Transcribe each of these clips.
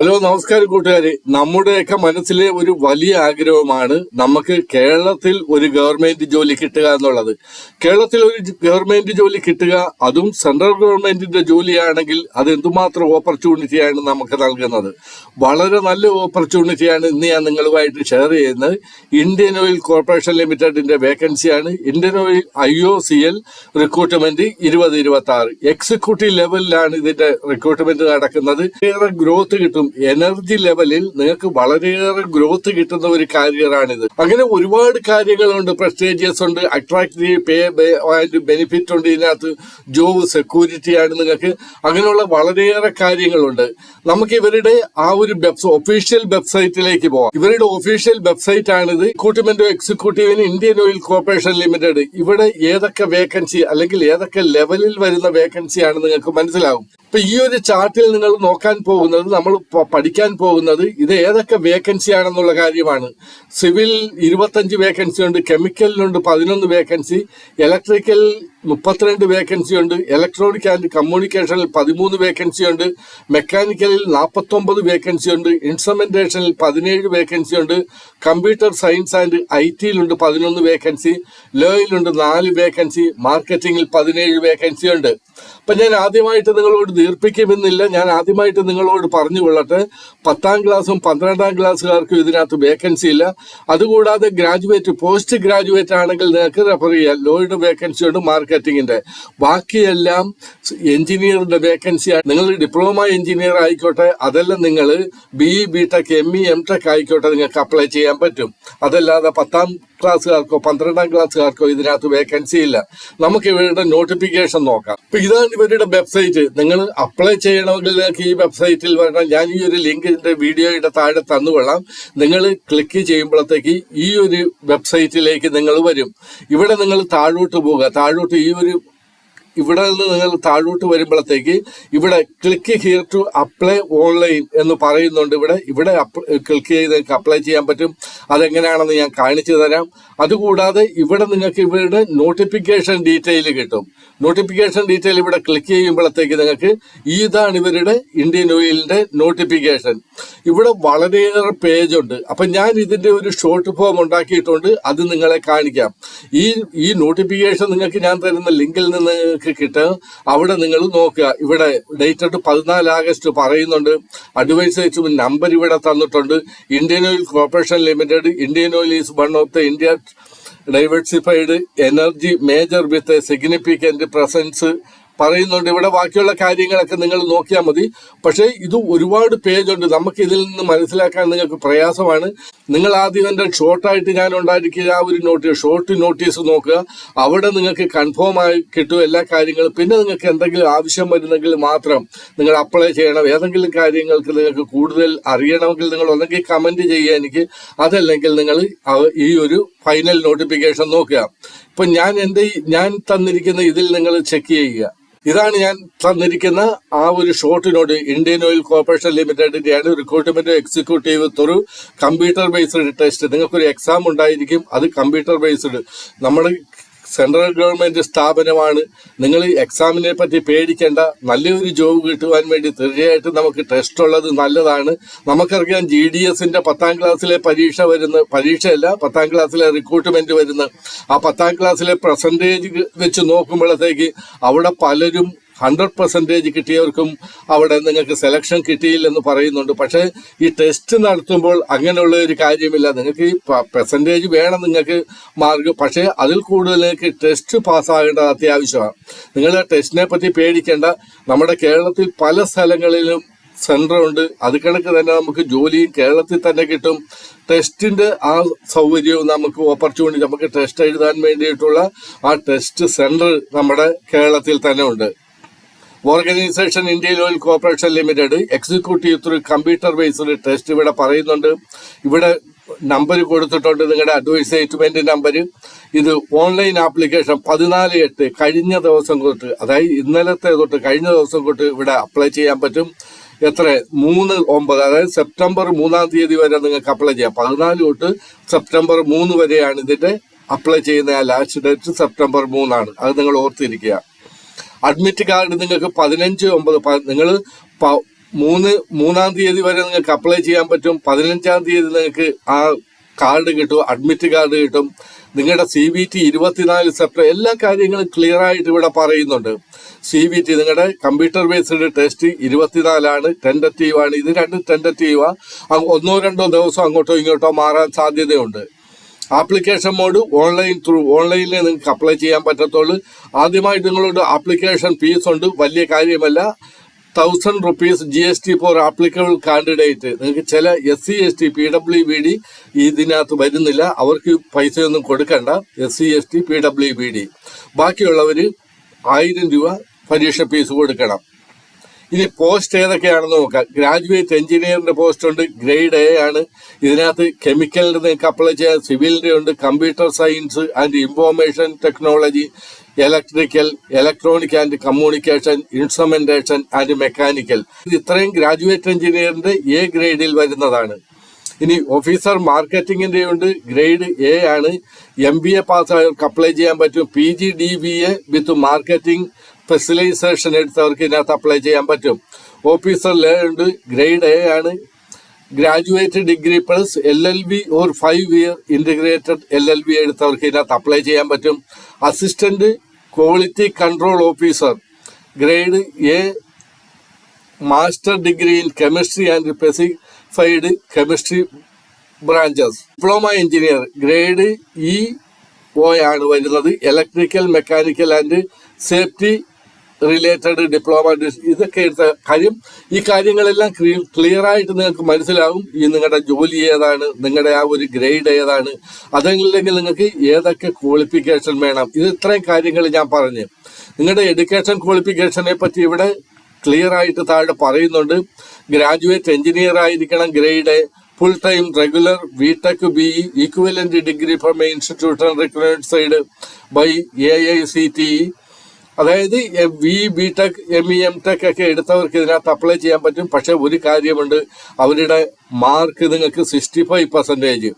Hello, നമസ്കാരം കൂട്ടുകാരെ. നമ്മുടെയൊക്കെ മനസ്സിലെ ഒരു വലിയ ആഗ്രഹമാണ് നമുക്ക് കേരളത്തിൽ ഒരു ഗവൺമെന്റ് ജോലി കിട്ടുക എന്നുള്ളത്. കേരളത്തിൽ ഒരു ഗവൺമെന്റ് ജോലി കിട്ടുക, അതും സെൻട്രൽ ഗവൺമെന്റിന്റെ ജോലിയാണെങ്കിൽ അത് എന്തുമാത്രം ഓപ്പർച്യൂണിറ്റിയാണ് നമുക്ക് നൽകുന്നത്. വളരെ നല്ല ഓപ്പർച്യൂണിറ്റിയാണ് ഇന്ന് ഞാൻ നിങ്ങളുമായിട്ട് ഷെയർ ചെയ്യുന്നത്. ഇന്ത്യൻ ഓയിൽ കോർപ്പറേഷൻ ലിമിറ്റഡിന്റെ വേക്കൻസിയാണ്. Indian oil IOCL recruitment 2026 executive ലെവലിലാണ് ഇതിന്റെ റിക്രൂട്ട്മെന്റ് നടക്കുന്നത്. ഏറെ ഗ്രോത്ത് കിട്ടും. എനർജി ലെവലിൽ നിങ്ങൾക്ക് വളരെയേറെ ഗ്രോത്ത് കിട്ടുന്ന ഒരു കരിയറാണിത്. അങ്ങനെ ഒരുപാട് കാര്യങ്ങളുണ്ട്. പ്രസ്റ്റേജിയസ് ഉണ്ട്, അട്രാക്റ്റീവ് പേ ആൻഡ് ബെനിഫിറ്റ് ഉണ്ട്, ഇതിനകത്ത് ജോബ് സെക്യൂരിറ്റിയാണ് നിങ്ങൾക്ക്. അങ്ങനെയുള്ള വളരെയേറെ കാര്യങ്ങളുണ്ട്. നമുക്ക് ഇവരുടെ ആ ഒരു ഒഫീഷ്യൽ വെബ്സൈറ്റിലേക്ക് പോവാം. ഇവരുടെ ഒഫീഷ്യൽ വെബ്സൈറ്റ് ആണിത്. റിക്രൂട്ട്മെന്റ് എക്സിക്യൂട്ടീവിന് ഇന്ത്യൻ ഓയിൽ കോർപ്പറേഷൻ ലിമിറ്റഡ്. ഇവിടെ ഏതൊക്കെ വേക്കൻസി അല്ലെങ്കിൽ ഏതൊക്കെ ലെവലിൽ വരുന്ന വേക്കൻസിയാണ് നിങ്ങൾക്ക് മനസ്സിലാകും. ഇപ്പൊ ഈ ഒരു ചാർട്ടിൽ നിങ്ങൾ നോക്കാൻ പോകുന്നത്, നമ്മൾ പഠിക്കാൻ പോകുന്നത് ഇത് ഏതൊക്കെ വേക്കൻസി ആണെന്നുള്ള കാര്യമാണ്. സിവിൽ 25 വേക്കൻസി ഉണ്ട്, കെമിക്കലിനുണ്ട് 11 വേക്കൻസി, ഇലക്ട്രിക്കൽ 32 വേക്കൻസി ഉണ്ട്, ഇലക്ട്രോണിക് ആൻഡ് കമ്മ്യൂണിക്കേഷനിൽ 13 വേക്കൻസി ഉണ്ട്, മെക്കാനിക്കലിൽ 49 വേക്കൻസി ഉണ്ട്, ഇൻസ്ട്രുമെന്റേഷനിൽ 17 വേക്കൻസി ഉണ്ട്, കമ്പ്യൂട്ടർ സയൻസ് ആൻഡ് IT-യിലുണ്ട് 11 വേക്കൻസി, ലോയിലുണ്ട് 4 വേക്കൻസി, മാർക്കറ്റിംഗിൽ 17 വേക്കൻസി ഉണ്ട്. അപ്പൊ ഞാൻ ആദ്യമായിട്ട് നിങ്ങളോട് ദീർഘിപ്പിക്കുമെന്നില്ല. ഞാൻ ആദ്യമായിട്ട് നിങ്ങളോട് പറഞ്ഞു കൊള്ളട്ടെ, 10ാം ക്ലാസ്സും 12ാം ക്ലാസ്സുകാർക്കും ഇതിനകത്ത് വേക്കൻസി ഇല്ല. അതുകൂടാതെ ഗ്രാജുവേറ്റ്, പോസ്റ്റ് ഗ്രാജുവേറ്റ് ആണെങ്കിൽ നിങ്ങൾക്ക് റെഫർ ചെയ്യാം. ലോയുടെ വേക്കൻസി ഉണ്ട്, മാർക്കറ്റിംഗിന്റെ. ബാക്കിയെല്ലാം എഞ്ചിനീയറിന്റെ വേക്കൻസിയാണ്. നിങ്ങൾ ഡിപ്ലോമ എഞ്ചിനീയർ ആയിക്കോട്ടെ, അതെല്ലാം നിങ്ങൾ BE BTech ME MTech ആയിക്കോട്ടെ, നിങ്ങൾക്ക് അപ്ലൈ ചെയ്യാൻ പറ്റും. അതല്ലാതെ 10ാം ക്ലാസ്സുകാർക്കോ 12ാം ക്ലാസ്സുകാർക്കോ ഇതിനകത്ത് വേക്കൻസി ഇല്ല. നമുക്ക് ഇവരുടെ നോട്ടിഫിക്കേഷൻ നോക്കാം. ഇപ്പൊ ഇതാണ് ഇവരുടെ വെബ്സൈറ്റ്. നിങ്ങൾ അപ്ലൈ ചെയ്യണമെങ്കിൽ ഈ വെബ്സൈറ്റിൽ വരണം. ഞാൻ ഈ ഒരു ലിങ്ക് ഇതിന്റെ വീഡിയോയുടെ താഴെ തന്നുകൊള്ളാം. നിങ്ങൾ ക്ലിക്ക് ചെയ്യുമ്പോഴത്തേക്ക് ഈ ഒരു വെബ്സൈറ്റിലേക്ക് നിങ്ങൾ വരും. ഇവിടെ നിങ്ങൾ താഴോട്ട് പോവുക. ഇവിടെ നിന്ന് നിങ്ങൾ താഴോട്ട് വരുമ്പോഴത്തേക്ക് ഇവിടെ click here to apply online എന്ന് പറയുന്നുണ്ട്. ഇവിടെ ക്ലിക്ക് ചെയ്ത് നിങ്ങൾക്ക് അപ്ലൈ ചെയ്യാൻ പറ്റും. അതെങ്ങനെയാണെന്ന് ഞാൻ കാണിച്ചു തരാം. അതുകൂടാതെ ഇവിടെ നിങ്ങൾക്ക് ഇവരുടെ നോട്ടിഫിക്കേഷൻ ഡീറ്റെയിൽ കിട്ടും. നോട്ടിഫിക്കേഷൻ ഡീറ്റെയിൽ ഇവിടെ ക്ലിക്ക് ചെയ്യുമ്പോഴത്തേക്ക് നിങ്ങൾക്ക് ഇതാണ് ഇവരുടെ ഇന്ത്യൻ ഓയിലിന്റെ നോട്ടിഫിക്കേഷൻ. ഇവിടെ വളരെയേറെ പേജ് ഉണ്ട്. അപ്പൊ ഞാൻ ഇതിന്റെ ഒരു ഷോർട്ട് ഫോം ഉണ്ടാക്കിയിട്ടുണ്ട്, അത് നിങ്ങളെ കാണിക്കാം. ഈ നോട്ടിഫിക്കേഷൻ നിങ്ങൾക്ക് ഞാൻ തരുന്ന ലിങ്കിൽ നിന്ന് കിട്ടുക. അവിടെ നിങ്ങൾ നോക്കുക. ഇവിടെ ഡേറ്റ് 14 ആഗസ്റ്റ് പറയുന്നുണ്ട്. അഡ്വൈസേഴ്സ് നമ്പർ ഇവിടെ തന്നിട്ടുണ്ട്. Indian oil corporation Limited. Indian Oil is one of the India diversified energy major with a significant presence പറയുന്നുണ്ട്. ഇവിടെ ബാക്കിയുള്ള കാര്യങ്ങളൊക്കെ നിങ്ങൾ നോക്കിയാൽ മതി. പക്ഷേ ഇത് ഒരുപാട് പേജുണ്ട്. നമുക്ക് ഇതിൽ നിന്ന് മനസ്സിലാക്കാൻ നിങ്ങൾക്ക് പ്രയാസമാണ്. നിങ്ങൾ ആദ്യം എൻ്റെ ഷോർട്ടായിട്ട് ഞാൻ ഉണ്ടായിരിക്കുക ആ ഒരു ഷോർട്ട് നോട്ടീസ് നോക്കുക. അവിടെ നിങ്ങൾക്ക് കൺഫേം ആയി കിട്ടും എല്ലാ കാര്യങ്ങളും. പിന്നെ നിങ്ങൾക്ക് എന്തെങ്കിലും ആവശ്യം വരുന്നെങ്കിൽ മാത്രം നിങ്ങൾ അപ്ലൈ ചെയ്യണം. ഏതെങ്കിലും കാര്യങ്ങൾക്ക് നിങ്ങൾക്ക് കൂടുതൽ അറിയണമെങ്കിൽ നിങ്ങൾ ഒന്നെങ്കിൽ കമന്റ് ചെയ്യുക എനിക്ക്, അതല്ലെങ്കിൽ നിങ്ങൾ ഈ ഒരു ഫൈനൽ നോട്ടിഫിക്കേഷൻ നോക്കുക. ഇപ്പൊ ഞാൻ തന്നിരിക്കുന്ന ഇതിൽ നിങ്ങൾ ചെക്ക് ചെയ്യുക. ഇതാണ് ഞാൻ തന്നിരിക്കുന്ന ആ ഒരു short note. Indian oil corporation ലിമിറ്റഡിന്റെയാണ്. Recruitment executive through computer based test. നിങ്ങൾക്കൊരു എക്സാം ഉണ്ടായിരിക്കും, അത് കമ്പ്യൂട്ടർ ബേസ്ഡ്. നമ്മുടെ സെൻട്രൽ ഗവൺമെന്റ് സ്ഥാപനമാണ്. നിങ്ങൾ എക്സാമിനെ പറ്റി പേടിക്കേണ്ട. നല്ലൊരു ജോബ് കിട്ടുവാൻ വേണ്ടി തീർച്ചയായിട്ടും നമുക്ക് ടെസ്റ്റ് ഉള്ളത് നല്ലതാണ്. നമുക്കറിയാം GDSന്റെ 10ാം ക്ലാസ്സിലെ പരീക്ഷയല്ല, 10ാം ക്ലാസ്സിലെ റിക്രൂട്ട്മെന്റ് വരുന്ന ആ 10ാം ക്ലാസ്സിലെ പെർസെൻറ്റേജ് വെച്ച് നോക്കുമ്പോഴത്തേക്ക് അവിടെ പലരും 100% കിട്ടിയവർക്കും അവിടെ നിങ്ങൾക്ക് സെലക്ഷൻ കിട്ടിയില്ലെന്ന് പറയുന്നുണ്ട്. പക്ഷേ ഈ ടെസ്റ്റ് നടത്തുമ്പോൾ അങ്ങനെയുള്ള ഒരു കാര്യമില്ല. നിങ്ങൾക്ക് ഈ പെർസെൻറ്റേജ് വേണം നിങ്ങൾക്ക് മാർക്ക്, പക്ഷേ അതിൽ കൂടുതൽ നിങ്ങൾക്ക് ടെസ്റ്റ് പാസ്സാകേണ്ടത് അത്യാവശ്യമാണ്. നിങ്ങൾ ടെസ്റ്റിനെ പറ്റി പേടിക്കേണ്ട. നമ്മുടെ കേരളത്തിൽ പല സ്ഥലങ്ങളിലും സെന്റർ ഉണ്ട്. അത് കണക്ക് തന്നെ നമുക്ക് ജോലിയും കേരളത്തിൽ തന്നെ കിട്ടും. ടെസ്റ്റിന്റെ ആ സൗകര്യവും നമുക്ക് ഓപ്പർച്യൂണിറ്റി, നമുക്ക് ടെസ്റ്റ് എഴുതാൻ വേണ്ടിയിട്ടുള്ള ആ ടെസ്റ്റ് സെന്റർ നമ്മുടെ കേരളത്തിൽ തന്നെ ഉണ്ട്. Organisation Indian oil corporation limited executive through computer based test ഇവിടെ പറയുന്നുണ്ട്. ഇവിടെ നമ്പർ കൊടുത്തിട്ടുണ്ട്, നിങ്ങളുടെ അഡ്വൈസേറ്റ്മെന്റ് നമ്പർ. ഇത് ഓൺലൈൻ ആപ്ലിക്കേഷൻ 14/8 കഴിഞ്ഞ ദിവസം തൊട്ട്, അതായത് ഇന്നലത്തെ തൊട്ട് കഴിഞ്ഞ ദിവസം തൊട്ട് ഇവിടെ അപ്ലൈ ചെയ്യാൻ പറ്റും. 3/9, അതായത് സെപ്റ്റംബർ 3-ാം തീയതി വരെ നിങ്ങൾക്ക് അപ്ലൈ ചെയ്യാം. 14 തൊട്ട് സെപ്റ്റംബർ 3 വരെയാണ് ഇതിന്റെ അപ്ലൈ ചെയ്യുന്ന ലാസ്റ്റ് ഡേറ്റ്. സെപ്റ്റംബർ 3 അത് നിങ്ങൾ ഓർത്തിരിക്കുക. അഡ്മിറ്റ് കാർഡ് നിങ്ങൾക്ക് 15/9 നിങ്ങൾ മൂന്നാം തീയതി വരെ നിങ്ങൾക്ക് അപ്ലൈ ചെയ്യാൻ പറ്റും. 15-ാം തീയതി നിങ്ങൾക്ക് ആ കാർഡ് കിട്ടും, അഡ്മിറ്റ് കാർഡ് കിട്ടും. നിങ്ങളുടെ CBT 24 സെപ്റ്റംബർ. എല്ലാ കാര്യങ്ങളും ക്ലിയർ ആയിട്ട് ഇവിടെ പറയുന്നുണ്ട്. CBT നിങ്ങളുടെ കമ്പ്യൂട്ടർ ബേസ്ഡ് ടെസ്റ്റ് 24 ടെൻഡറ്റീവ് ആണ്. ഇത് രണ്ടും ടെൻഡറ്റീവാ. 1-2 ദിവസം അങ്ങോട്ടോ ഇങ്ങോട്ടോ മാറാൻ സാധ്യതയുണ്ട്. ആപ്ലിക്കേഷൻ മോഡ് ഓൺലൈനിൽ നിങ്ങൾക്ക് അപ്ലൈ ചെയ്യാൻ പറ്റത്തുള്ളൂ. ആദ്യമായിട്ട് നിങ്ങളുടെ ആപ്ലിക്കേഷൻ ഫീസ് ഉണ്ട്, വലിയ കാര്യമല്ല. 1000 rupees GST for applicable candidate. നിങ്ങൾക്ക് ചില SC ST PWBD ഇതിനകത്ത് വരുന്നില്ല, അവർക്ക് പൈസയൊന്നും കൊടുക്കണ്ട. SC ST PWBD. ബാക്കിയുള്ളവർ 1000 രൂപ പരീക്ഷ ഫീസ് കൊടുക്കണം. ഇനി പോസ്റ്റ് ഏതൊക്കെയാണെന്ന് നോക്കാം. ഗ്രാജുവേറ്റ് എഞ്ചിനീയറിന്റെ പോസ്റ്റ് ഉണ്ട്, ഗ്രേഡ് A ആണ്. ഇതിനകത്ത് കെമിക്കലിന്റെ നിങ്ങൾക്ക് അപ്ലൈ ചെയ്യാൻ, സിവിലിന്റെ ഉണ്ട്, computer science and information technology, electrical, electronic and communication, instrumentation and mechanical. ഇത് ഇത്രയും ഗ്രാജുവേറ്റ് എഞ്ചിനീയറിന്റെ A ഗ്രേഡിൽ വരുന്നതാണ്. ഇനി ഓഫീസർ മാർക്കറ്റിംഗിന്റെ ഉണ്ട്, ഗ്രേഡ് A ആണ്. MBA പാസ്സായവർക്ക് അപ്ലൈ ചെയ്യാൻ പറ്റും. PGDBA വിത്ത് മാർക്കറ്റിംഗ് സ്പെഷ്യലൈസേഷൻ എടുത്തവർക്ക് ഇതിനകത്ത് അപ്ലൈ ചെയ്യാൻ പറ്റും. ഓഫീസർ ലേ ഉണ്ട്, ഗ്രേഡ് A ആണ്. Graduate degree plus LLB or 5 year integrated LLB എടുത്തവർക്ക് ഇതിനകത്ത് അപ്ലൈ ചെയ്യാൻ പറ്റും. Assistant quality control officer, grade A, master degree in chemistry and specified chemistry branches. Diploma engineer, grade EO ആണ് വരുന്നത്. Electrical, mechanical and safety related diploma. ഇതൊക്കെ എടുത്ത കാര്യം, ഈ കാര്യങ്ങളെല്ലാം ക്ലിയർ ആയിട്ട് നിങ്ങൾക്ക് മനസ്സിലാവും. ഈ നിങ്ങളുടെ ജോലി ഏതാണ്, നിങ്ങളുടെ ആ ഒരു ഗ്രേഡ് ഏതാണ്, അതല്ലെങ്കിൽ നിങ്ങൾക്ക് ഏതൊക്കെ ക്വാളിഫിക്കേഷൻ വേണം. ഇത് ഇത്രയും കാര്യങ്ങൾ ഞാൻ പറഞ്ഞു. നിങ്ങളുടെ എഡ്യൂക്കേഷൻ ക്വാളിഫിക്കേഷനെ പറ്റി ഇവിടെ ക്ലിയർ ആയിട്ട് താഴെ പറയുന്നുണ്ട്. ഗ്രാജുവേറ്റ് എഞ്ചിനീയർ ആയിരിക്കണം, grade A, full time regular BTech BE, equivalent degree from institution recognised by AICTE. അതായത് BTech ME MTech ഒക്കെ എടുത്തവർക്ക് ഇതിനകത്ത് അപ്ലൈ ചെയ്യാൻ പറ്റും. പക്ഷെ ഒരു കാര്യമുണ്ട്, അവരുടെ മാർക്ക് നിങ്ങൾക്ക് 65%.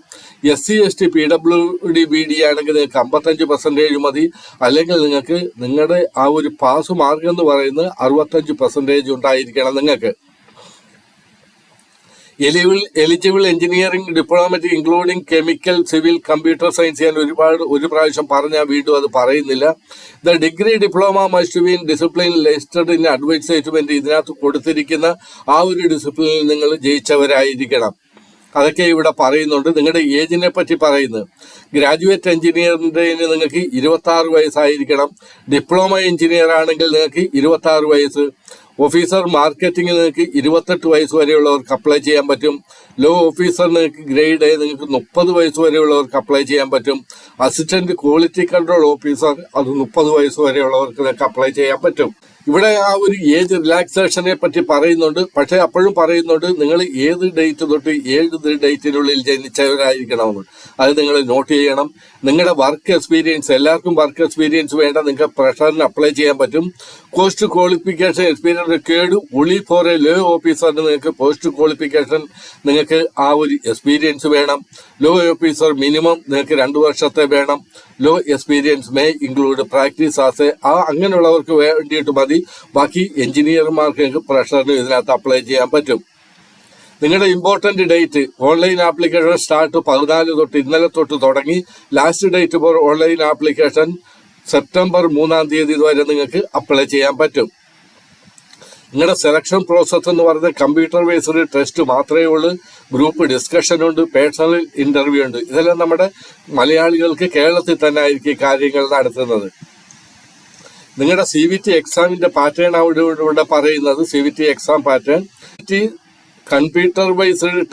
SC ST PWD ആണെങ്കിൽ നിങ്ങൾക്ക് 55% മതി. അല്ലെങ്കിൽ നിങ്ങൾക്ക് നിങ്ങളുടെ ആ ഒരു പാസ് മാർക്ക് എന്ന് പറയുന്നത് 65% ഉണ്ടായിരിക്കണം നിങ്ങൾക്ക്. Eligible engineering diplomatic including chemical, civil, computer science. ഞാൻ ഒരു പ്രാവശ്യം പറഞ്ഞാൽ വീണ്ടും അത് പറയുന്നില്ല. The degree diploma must be in discipline listed in advertisement. ഇതിനകത്ത് കൊടുത്തിരിക്കുന്ന ആ ഒരു ഡിസിപ്ലിനിൽ നിങ്ങൾ ജയിച്ചവരായിരിക്കണം. അതൊക്കെ ഇവിടെ പറയുന്നുണ്ട്. നിങ്ങളുടെ ഏജിനെ പറ്റി പറയുന്നത്, ഗ്രാജുവേറ്റ് എഞ്ചിനീയറിന്റെ നിങ്ങൾക്ക് 26 വയസ്സായിരിക്കണം. ഡിപ്ലോമ എഞ്ചിനീയർ ആണെങ്കിൽ നിങ്ങൾക്ക് 26 വയസ്സ്. ഓഫീസർ മാർക്കറ്റിംഗ് നിങ്ങൾക്ക് 28 വയസ്സ് വരെയുള്ളവർക്ക് അപ്ലൈ ചെയ്യാൻ പറ്റും. ലോ ഓഫീസർ നിങ്ങൾക്ക് ഗ്രേഡ് A നിങ്ങൾക്ക് 30 വയസ്സ് വരെയുള്ളവർക്ക് അപ്ലൈ ചെയ്യാൻ പറ്റും. അസിസ്റ്റന്റ് ക്വാളിറ്റി കൺട്രോൾ ഓഫീസർ അത് 30 വയസ്സ് വരെയുള്ളവർക്ക് നിങ്ങൾക്ക് അപ്ലൈ ചെയ്യാൻ പറ്റും. ഇവിടെ ആ ഒരു ഏജ് റിലാക്സേഷനെ പറ്റി പറയുന്നുണ്ട്. പക്ഷെ അപ്പോഴും പറയുന്നുണ്ട് നിങ്ങൾ ഏത് ഡേറ്റ് തൊട്ട് ഏത് ഡേറ്റിനുള്ളിൽ ജനിച്ചവരായിരിക്കണമെന്ന്. അത് നിങ്ങൾ നോട്ട് ചെയ്യണം. നിങ്ങളുടെ വർക്ക് എക്സ്പീരിയൻസ്, എല്ലാവർക്കും വർക്ക് എക്സ്പീരിയൻസ് വേണ്ട, നിങ്ങൾക്ക് പ്രഷറിന് അപ്ലൈ ചെയ്യാൻ പറ്റും. Post qualification experience required only for a law ഓഫീസറിന് നിങ്ങൾക്ക് പോസ്റ്റ് ക്വാളിഫിക്കേഷൻ നിങ്ങൾക്ക് ആ ഒരു എക്സ്പീരിയൻസ് വേണം. ലോ ഓഫീസർ മിനിമം നിങ്ങൾക്ക് 2 വർഷത്തെ വേണം. Law experience may include practice as അങ്ങനെയുള്ളവർക്ക് വേണ്ടിയിട്ട് മതി. ബാക്കി എഞ്ചിനീയർമാർക്ക് നിങ്ങൾക്ക് പ്രഷറിന് ഇതിനകത്ത് അപ്ലൈ ചെയ്യാൻ പറ്റും. നിങ്ങളുടെ important date, online application start 14 തൊട്ട് ഇന്നലെ തൊട്ട് തുടങ്ങി. Last date for online application September 3-ാം തീയതി വരെ നിങ്ങൾക്ക് അപ്ലൈ ചെയ്യാൻ പറ്റും. നിങ്ങളുടെ സെലക്ഷൻ പ്രോസസ് എന്ന് പറയുന്നത് കമ്പ്യൂട്ടർ ബേസ്ഡ് ടെസ്റ്റ് മാത്രമേ ഉള്ളൂ. ഗ്രൂപ്പ് ഡിസ്കഷൻ ഉണ്ട്, പേഴ്സണൽ ഇന്റർവ്യൂ ഉണ്ട്. ഇതെല്ലാം നമ്മുടെ മലയാളികൾക്ക് കേരളത്തിൽ തന്നെ ആയിരിക്കും കാര്യങ്ങൾ നടത്തുന്നത്. നിങ്ങളുടെ CBT എക്സാമിന്റെ പാറ്റേൺ ഇവിടെ പറയുന്നത്. CBT exam pattern computer based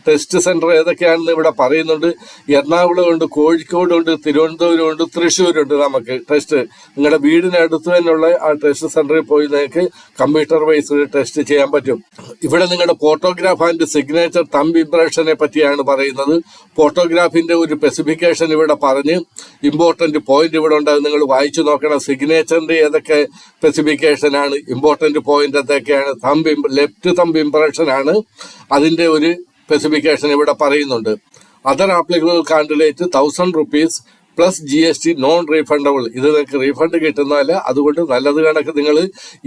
test centre ഏതൊക്കെയാണെന്ന് ഇവിടെ പറയുന്നുണ്ട്. എറണാകുളം ഉണ്ട്, കോഴിക്കോട് ഉണ്ട്, തിരുവനന്തപുരം ഉണ്ട്, തൃശ്ശൂരുണ്ട്. നമുക്ക് ടെസ്റ്റ് നിങ്ങളുടെ വീടിനടുത്ത് തന്നെയുള്ള ആ ടെസ്റ്റ് സെന്ററിൽ പോയി നിങ്ങൾക്ക് കമ്പ്യൂട്ടർ ബേസ്ഡ് ടെസ്റ്റ് ചെയ്യാൻ പറ്റും. ഇവിടെ നിങ്ങളുടെ ഫോട്ടോഗ്രാഫ് ആൻഡ് സിഗ്നേച്ചർ തമ്പ് ഇംപ്രഷനെ പറ്റിയാണ് പറയുന്നത്. ഫോട്ടോഗ്രാഫിന്റെ ഒരു സ്പെസിഫിക്കേഷൻ ഇവിടെ പറഞ്ഞ് ഇമ്പോർട്ടന്റ് പോയിന്റ് ഇവിടെ ഉണ്ട്, അത് നിങ്ങൾ വായിച്ചു നോക്കണം. സിഗ്നേച്ചറിന്റെ ഏതൊക്കെ സ്പെസിഫിക്കേഷൻ ആണ്, ഇമ്പോർട്ടന്റ് പോയിന്റ് എന്തൊക്കെയാണ്. ലെഫ്റ്റ് തമ്പ് ഇംപ്രഷൻ ആണ് അതിന്റെ ഒരു സ്പെസിഫിക്കേഷൻ ഇവിടെ പറയുന്നുണ്ട്. Other applicable candidate 1000 rupees plus GST non refundable. ഇത് നിങ്ങൾക്ക് റീഫണ്ട് കിട്ടുന്നതല്ല. അതുകൊണ്ട് നല്ലത് കണക്ക് നിങ്ങൾ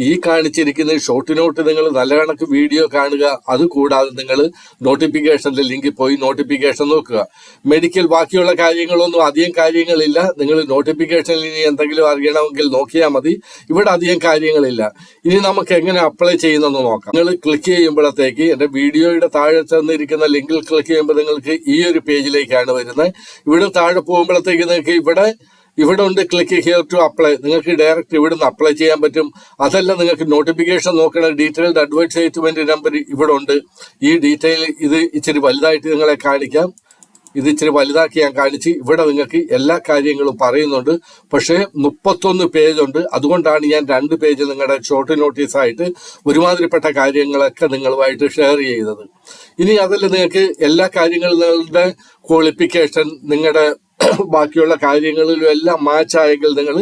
ഈ കാണിച്ചിരിക്കുന്ന ഷോർട്ട് നോട്ട് നിങ്ങൾ നല്ല കണക്ക് വീഡിയോ കാണുക. അതുകൂടാതെ നിങ്ങൾ നോട്ടിഫിക്കേഷനിലെ ലിങ്കിൽ പോയി നോട്ടിഫിക്കേഷൻ നോക്കുക. മെഡിക്കൽ ബാക്കിയുള്ള കാര്യങ്ങളൊന്നും അധികം കാര്യങ്ങളില്ല. നിങ്ങൾ നോട്ടിഫിക്കേഷനിൽ ഇനി എന്തെങ്കിലും അറിയണമെങ്കിൽ നോക്കിയാൽ മതി. ഇവിടെ അധികം കാര്യങ്ങളില്ല. ഇനി നമുക്ക് എങ്ങനെ അപ്ലൈ ചെയ്യുന്നെന്ന് നോക്കാം. നിങ്ങൾ ക്ലിക്ക് ചെയ്യുമ്പോഴത്തേക്ക് എന്റെ വീഡിയോയുടെ താഴെ ചെന്നിരിക്കുന്ന ലിങ്കിൽ ക്ലിക്ക് ചെയ്യുമ്പോൾ നിങ്ങൾക്ക് ഈ ഒരു പേജിലേക്കാണ് വരുന്നത്. ഇവിടെ താഴെ പോകുമ്പോഴത്തേക്ക് നിങ്ങൾക്ക് ഇവിടെ ഉണ്ട് ക്ലിക്ക് ഹിയർ ടു അപ്ലൈ. നിങ്ങൾക്ക് ഡയറക്റ്റ് ഇവിടുന്ന് അപ്ലൈ ചെയ്യാൻ പറ്റും. അതല്ല നിങ്ങൾക്ക് നോട്ടിഫിക്കേഷൻ നോക്കണ ഡീറ്റെയിൽഡ് അഡ്വർടൈസ്മെന്റ് നമ്പർ ഇവിടെ ഉണ്ട്. ഈ ഡീറ്റെയിൽ ഇത് ഇച്ചിരി വലുതായിട്ട് നിങ്ങളെ കാണിക്കാം. ഇത് ഇച്ചിരി വലുതാക്കി ഞാൻ കാണിച്ച് ഇവിടെ നിങ്ങൾക്ക് എല്ലാ കാര്യങ്ങളും പറയുന്നുണ്ട്. പക്ഷേ 31 പേജുണ്ട്. അതുകൊണ്ടാണ് ഞാൻ 2 പേജ് നിങ്ങളുടെ ഷോർട്ട് നോട്ടീസായിട്ട് ഒരുമാതിരിപ്പെട്ട കാര്യങ്ങളൊക്കെ നിങ്ങളുമായിട്ട് ഷെയർ ചെയ്തത്. ഇനി അതിൽ നിങ്ങൾക്ക് എല്ലാ കാര്യങ്ങളും നിങ്ങളുടെ ക്വാളിഫിക്കേഷൻ നിങ്ങളുടെ ബാക്കിയുള്ള കാര്യങ്ങളിലും എല്ലാം മാച്ചായെങ്കിൽ നിങ്ങൾ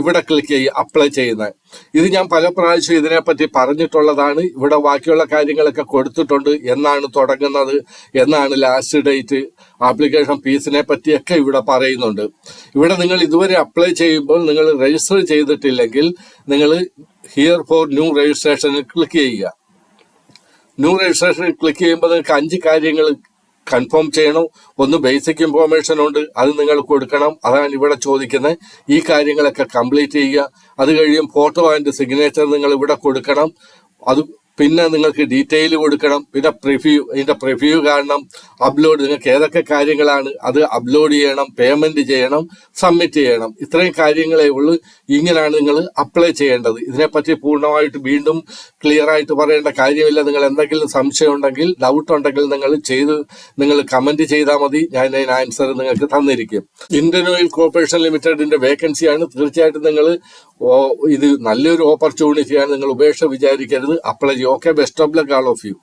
ഇവിടെ ക്ലിക്ക് ചെയ്യുക അപ്ലൈ ചെയ്യുന്നത്. ഇത് ഞാൻ പല പ്രാവശ്യം ഇതിനെപ്പറ്റി പറഞ്ഞിട്ടുള്ളതാണ്. ഇവിടെ ബാക്കിയുള്ള കാര്യങ്ങളൊക്കെ കൊടുത്തിട്ടുണ്ട്. എന്നാണ് തുടങ്ങുന്നത്, എന്നാണ് ലാസ്റ്റ് ഡേറ്റ്, ആപ്ലിക്കേഷൻ ഫീസിനെ പറ്റിയൊക്കെ ഇവിടെ പറയുന്നുണ്ട്. ഇവിടെ നിങ്ങൾ ഇതുവരെ അപ്ലൈ ചെയ്യുമ്പോൾ നിങ്ങൾ രജിസ്റ്റർ ചെയ്തിട്ടില്ലെങ്കിൽ നിങ്ങൾ ഹിയർ ഫോർ ന്യൂ രജിസ്ട്രേഷനിൽ ക്ലിക്ക് ചെയ്യുക. ന്യൂ രജിസ്ട്രേഷനിൽ ക്ലിക്ക് ചെയ്യുമ്പോൾ നിങ്ങൾക്ക് 5 കാര്യങ്ങൾ കൺഫേം ചെയ്യണം. ഒന്ന് ബേസിക് ഇൻഫോർമേഷൻ ഉണ്ട്, അത് നിങ്ങൾ കൊടുക്കണം. അതാണ് ഇവിടെ ചോദിക്കുന്നത്. ഈ കാര്യങ്ങളൊക്കെ കംപ്ലീറ്റ് ചെയ്യുക. അത് കഴിയും ഫോട്ടോ ആൻഡ് സിഗ്നേച്ചർ നിങ്ങൾ ഇവിടെ കൊടുക്കണം. അത് പിന്നെ നിങ്ങൾക്ക് ഡീറ്റെയിൽ കൊടുക്കണം. പിന്നെ ഇതിന്റെ പ്രിവ്യൂ കാണണം. അപ്ലോഡ് നിങ്ങൾക്ക് ഏതൊക്കെ കാര്യങ്ങളാണ് അത് അപ്ലോഡ് ചെയ്യണം, പേയ്മെന്റ് ചെയ്യണം, സബ്മിറ്റ് ചെയ്യണം. ഇത്രയും കാര്യങ്ങളേ ഉള്ളൂ. ഇങ്ങനെയാണ് നിങ്ങൾ അപ്ലൈ ചെയ്യേണ്ടത്. ഇതിനെപ്പറ്റി പൂർണ്ണമായിട്ട് വീണ്ടും ക്ലിയർ ആയിട്ട് പറയേണ്ട കാര്യമില്ല. നിങ്ങൾ എന്തെങ്കിലും സംശയം ഉണ്ടെങ്കിൽ, ഡൗട്ട് ഉണ്ടെങ്കിൽ നിങ്ങൾ കമന്റ് ചെയ്താൽ മതി. ഞാൻ അതിന് ആൻസർ നിങ്ങൾക്ക് തന്നിരിക്കും. ഇന്ത്യൻ ഓയിൽ കോർപ്പറേഷൻ ലിമിറ്റഡിന്റെ വേക്കൻസിയാണ്. തീർച്ചയായിട്ടും നിങ്ങൾ ഇത് നല്ലൊരു ഓപ്പർച്യൂണിറ്റിയാണ്. നിങ്ങൾ ഉപേക്ഷ വിചാരിക്കരുത്. അപ്ലൈ ചെയ്യും. Okay, best of luck all of U.